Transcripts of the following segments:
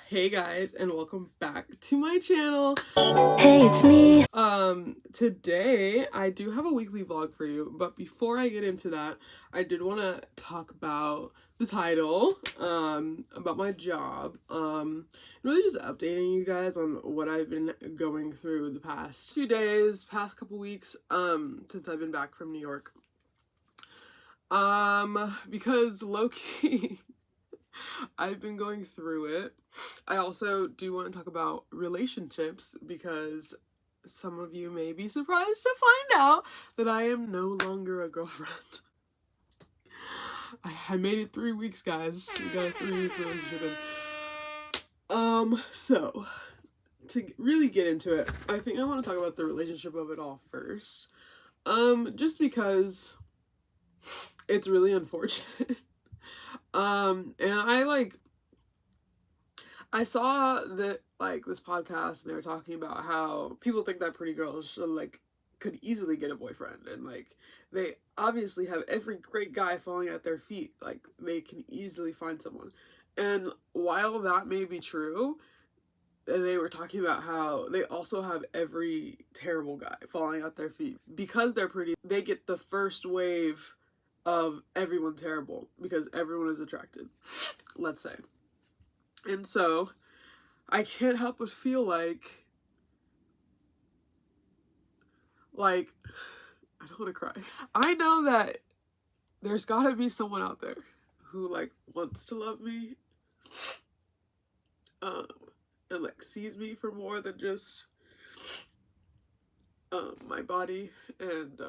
Hey guys, and welcome back to my channel. Hey, it's me. Today I do have a weekly vlog for you, but before I get into that, I did want to talk about the title, about my job, really just updating you guys on what I've been going through the past few days, past couple weeks, since I've been back from New York. Because low-key, I've been going through it. I also do want to talk about relationships because some of you may be surprised to find out that I am no longer a girlfriend. I made it 3 weeks, guys. We got a 3-week relationship in. So, to really get into it, I think I want to talk about the relationship of it all first. Just because it's really unfortunate. And I saw that, this podcast, and they were talking about how people think that pretty girls should, could easily get a boyfriend, and, they obviously have every great guy falling at their feet. They can easily find someone. And while that may be true, they were talking about how they also have every terrible guy falling at their feet. Because they're pretty, they get the first wave of everyone terrible, because everyone is attracted, let's say. And so, I can't help but feel like, I don't want to cry. I know that there's gotta be someone out there who, wants to love me, and, sees me for more than just, my body, and,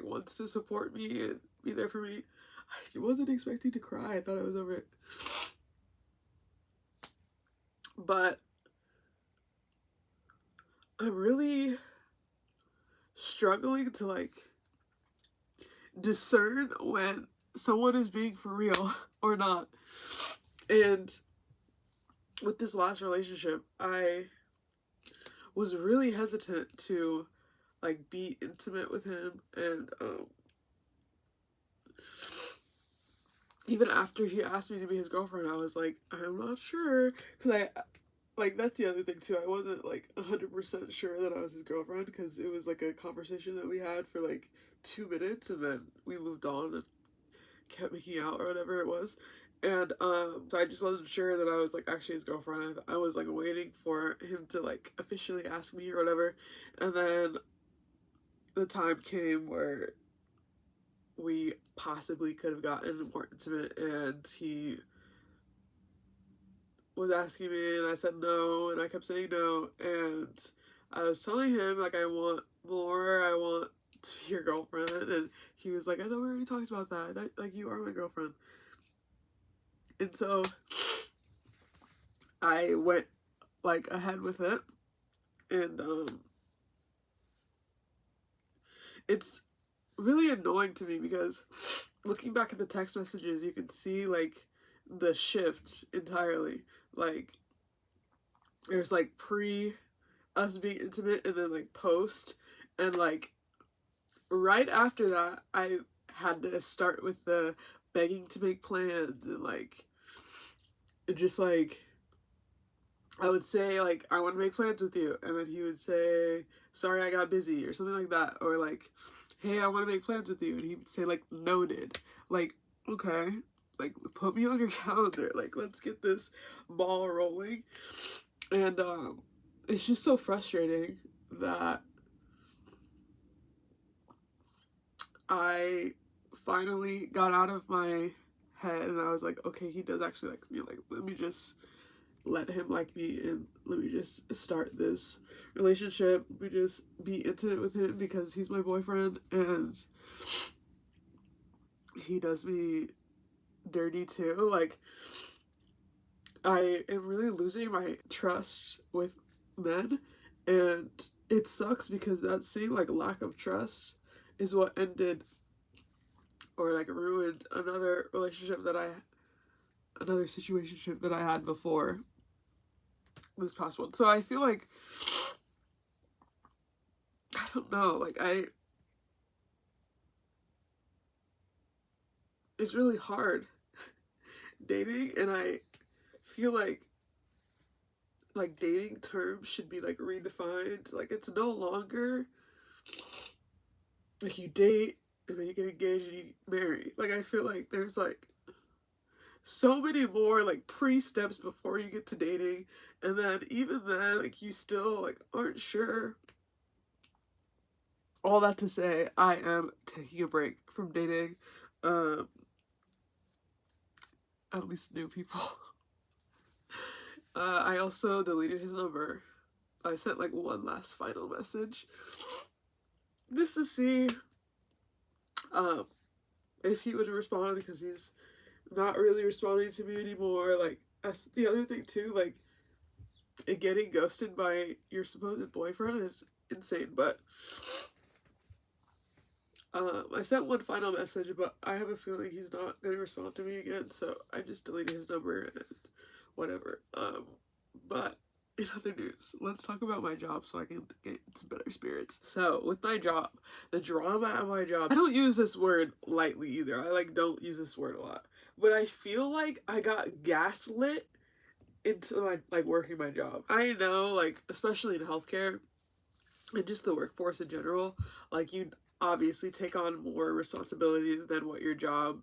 wants to support me and be there for me. I wasn't expecting to cry. I thought I was over it. But I'm really struggling to discern when someone is being for real or not. And with this last relationship, I was really hesitant to be intimate with him, and even after he asked me to be his girlfriend, I was like, I'm not sure, because that's the other thing too. I wasn't 100% sure that I was his girlfriend, because it was a conversation that we had for 2 minutes, and then we moved on and kept making out or whatever it was. And so I just wasn't sure that I was actually his girlfriend. I was waiting for him to officially ask me or whatever. And then the time came where we possibly could have gotten more intimate, and he was asking me, and I said no, and I kept saying no, and I was telling him I want more, I want to be your girlfriend, and he was like, I thought we already talked about that you are my girlfriend. And so I went ahead with it, and it's really annoying to me because looking back at the text messages, you can see the shift entirely. There's pre us being intimate, and then post, and right after that I had to start with the begging to make plans, and just I would say I want to make plans with you, and then he would say, sorry, I got busy, or something like that, or hey, I want to make plans with you, and he would say noted. Okay, put me on your calendar, let's get this ball rolling. And it's just so frustrating that I finally got out of my head, and I was like, okay, he does actually like me, let me just let him like me, and let me just start this relationship. Let me just be intimate with him, because he's my boyfriend, and he does me dirty too. I am really losing my trust with men, and it sucks because that same lack of trust is what ended or ruined another situationship that I had before this past one. So I feel I don't know, it's really hard dating, and I feel like dating terms should be like redefined. Like it's no longer like you date and then you get engaged and you marry. Like I feel like there's like so many more like pre-steps before you get to dating, and then even then like you still like aren't sure. All that to say, I am taking a break from dating. Um at least new people. I also deleted his number. I sent like one last final message just to see if he would respond, because he's not really responding to me anymore. Like that's the other thing too, like getting ghosted by your supposed boyfriend is insane. But I sent one final message, but I have a feeling he's not gonna respond to me again, so I just deleted his number and whatever. But in other news, let's talk about my job so I can get some better spirits. So with my job, the drama at my job, I don't use this word lightly either. I like don't use this word a lot. But I feel like I got gaslit into my like working my job. I know, like, especially in healthcare and just the workforce in general, like you obviously take on more responsibilities than what your job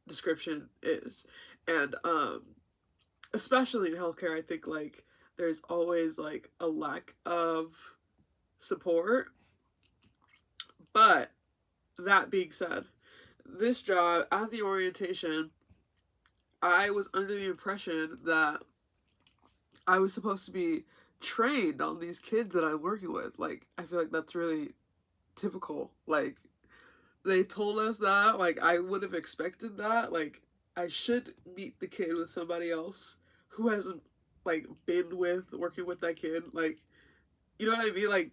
description is. And especially in healthcare, I think like there's always like a lack of support. But that being said, this job at the orientation, I was under the impression that I was supposed to be trained on these kids that I'm working with. Like, I feel like that's really typical. Like, they told us that. Like, I would have expected that. Like, I should meet the kid with somebody else who hasn't, like, been with, working with that kid. Like, you know what I mean? Like,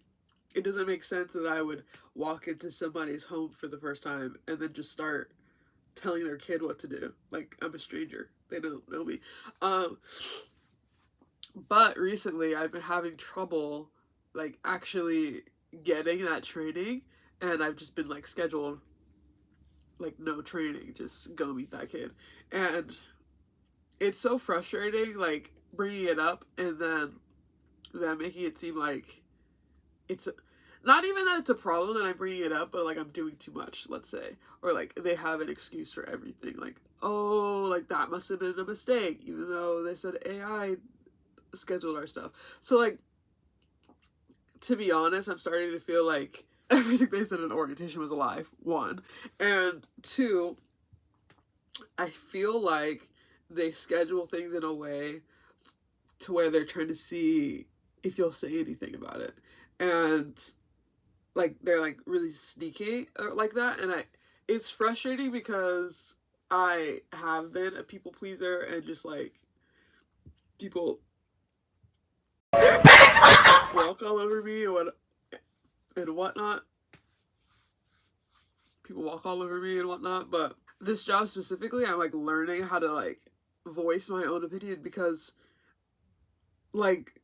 it doesn't make sense that I would walk into somebody's home for the first time and then just start telling their kid what to do. Like, I'm a stranger. They don't know me. But recently I've been having trouble, like, actually getting that training, and I've just been, like, scheduled, like, no training, just go meet that kid. And it's so frustrating, like, bringing it up and then them making it seem like it's not even that it's a problem that I'm bringing it up, but like I'm doing too much, let's say, or like they have an excuse for everything, like, oh, like that must have been a mistake, even though they said AI scheduled our stuff. So like, to be honest, I'm starting to feel like everything they said in orientation was a lie, one, and two, I feel like they schedule things in a way to where they're trying to see if you'll say anything about it, and like they're like really sneaky like that. And it's frustrating because I have been a people pleaser, and just like people walk all over me and whatnot. People walk all over me and whatnot. But this job specifically, I'm like learning how to like voice my own opinion, because like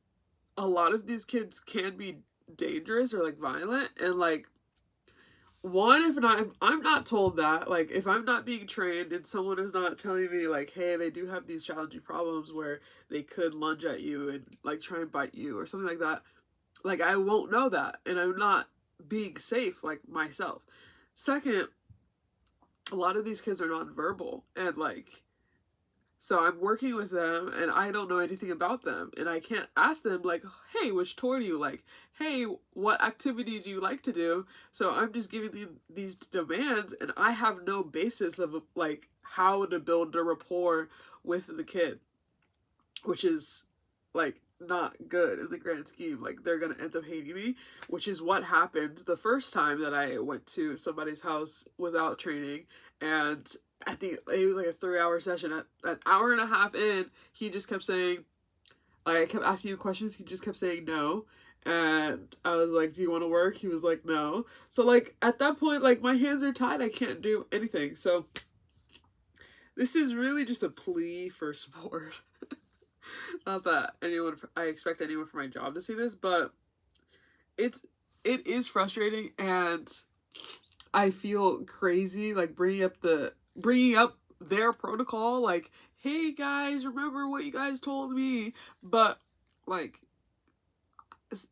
a lot of these kids can be dangerous or like violent, and like, one, if not, if I'm not told that, like if I'm not being trained and someone is not telling me like, hey, they do have these challenging problems where they could lunge at you and like try and bite you or something like that, like I won't know that, and I'm not being safe like myself. Second, a lot of these kids are nonverbal, and like, so I'm working with them and I don't know anything about them, and I can't ask them like, hey, which tour do you like? Hey, what activity do you like to do? So I'm just giving them these demands, and I have no basis of like how to build a rapport with the kid, which is like not good in the grand scheme. Like they're gonna end up hating me, which is what happened the first time that I went to somebody's house without training. And I think it was like a 3-hour session. At an hour and a half in, he just kept saying, like, I kept asking him questions, he just kept saying no. And I was like, do you want to work? He was like, no. So like at that point, like my hands are tied, I can't do anything. So this is really just a plea for support. Not that I expect anyone from my job to see this, but it is frustrating, and I feel crazy like bringing up their protocol, like, hey guys, remember what you guys told me? But like, it's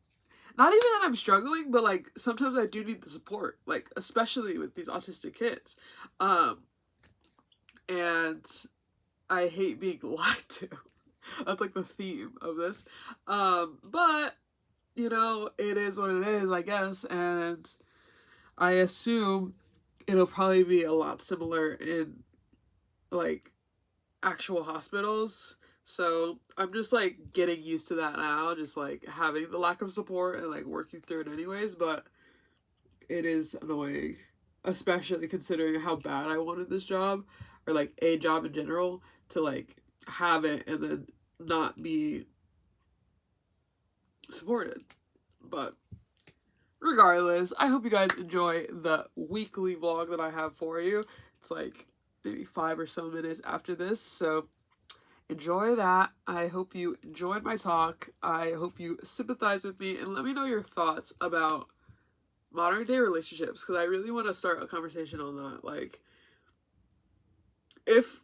not even that I'm struggling, but like sometimes I do need the support, like especially with these autistic kids. And I hate being lied to. That's like the theme of this. But you know, it is what it is, I guess, and I assume it'll probably be a lot similar in like actual hospitals. So I'm just like getting used to that now, just like having the lack of support and like working through it anyways, but it is annoying, especially considering how bad I wanted this job or like a job in general, to like have it and then not be supported. But regardless, I hope you guys enjoy the weekly vlog that I have for you. It's like maybe 5 or so minutes after this, so enjoy that. I hope you enjoyed my talk. I hope you sympathize with me and let me know your thoughts about modern day relationships, because I really want to start a conversation on that. Like, if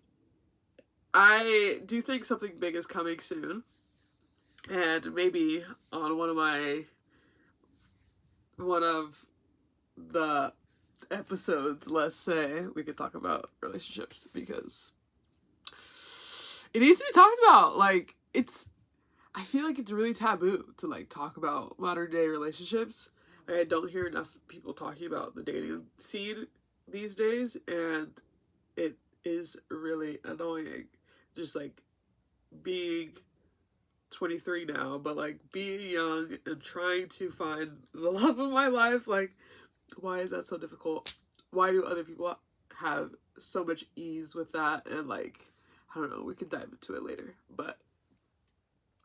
I do think something big is coming soon, and maybe on one of the episodes, let's say, we could talk about relationships, because it needs to be talked about. Like, I feel like it's really taboo to like talk about modern day relationships. Like, I don't hear enough people talking about the dating scene these days, and it is really annoying. Just like being 23 now, but like being young and trying to find the love of my life. Like, why is that so difficult? Why do other people have so much ease with that? And like, I don't know, we can dive into it later, but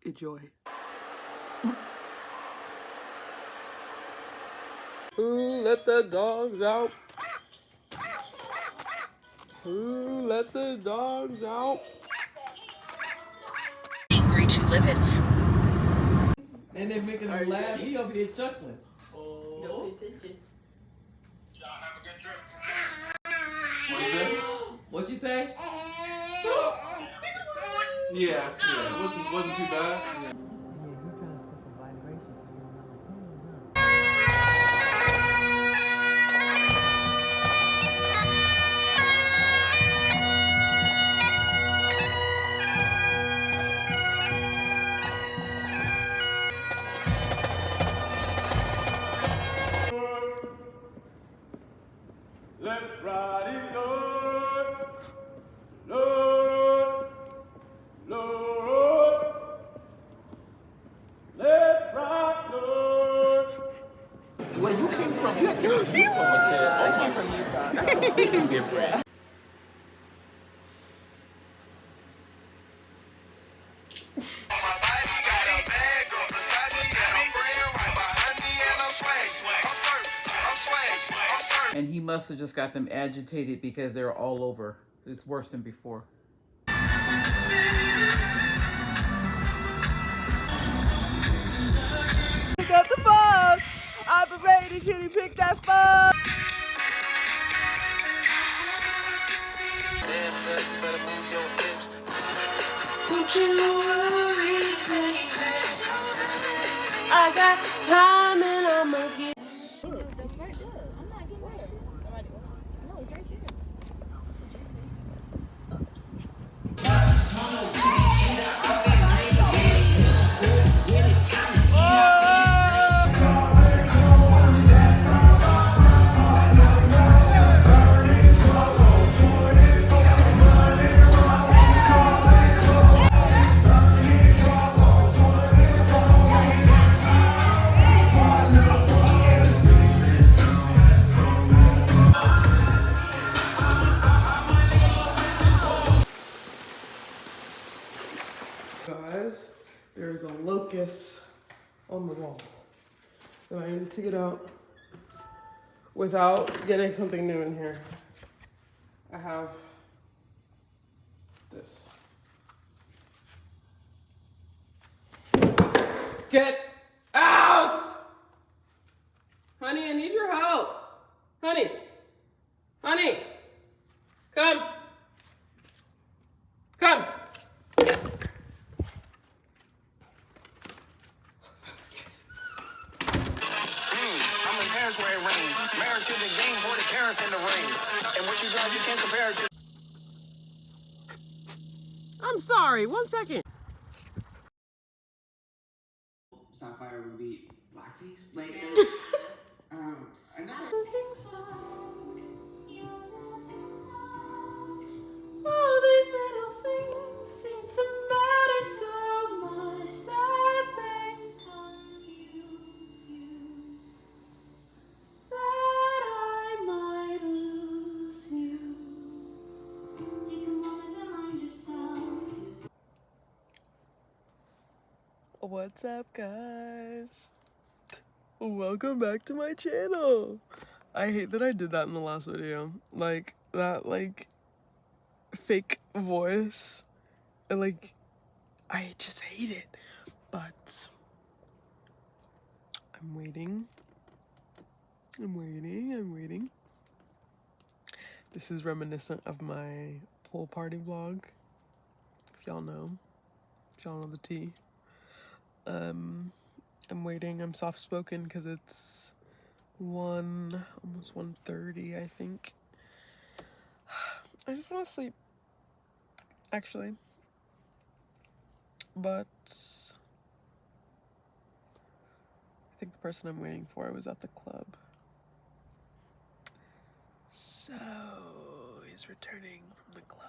enjoy. Who let the dogs out? Who let the dogs out? Angry to live it. And they're making him laugh. He over here chuckling. Oh. Don't pay attention. Y'all have a good trip. What's this? What you say? Yeah. It wasn't too bad. Let's ride it, Lord. Lord. Lord. Let's ride, Lord. Well, you came from Utah. I came from Utah. That's completely different. And he must have just got them agitated because they're all over. It's worse than before. Pick up the phone. Operator, can you pick that phone? Don't you worry, baby. I got time and I'ma get. Look, it's right there. I'm not getting there. Somebody, no, it's right there. That's what Jay said. Guys, there's a locust on the wall that I need to get out without getting something new in here. I have this. Get out! Honey, I need your help. Honey. Honey. Come. Come. that's where it rains. Married to the game for the carrots and the rains. And what you drive, you can't compare it to. I'm sorry, 1 second. Sapphire would be blackface. Like, another. All these little things seem to matter so much that they confuse you. That I might lose you. Take a moment, remind yourself. What's up, guys? Welcome back to my channel. I hate that I did that in the last video. Like, that, like, fake voice. And, like, I just hate it. But I'm waiting. I'm waiting. This is reminiscent of my pool party vlog. If y'all know. If y'all know the tea. I'm waiting. I'm soft-spoken because it's almost 1:30, I think. I just want to sleep, actually. But I think the person I'm waiting for was at the club. So he's returning from the club.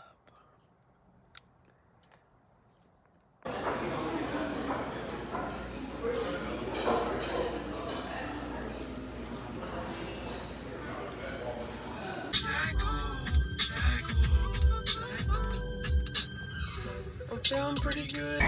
I'm feeling pretty good.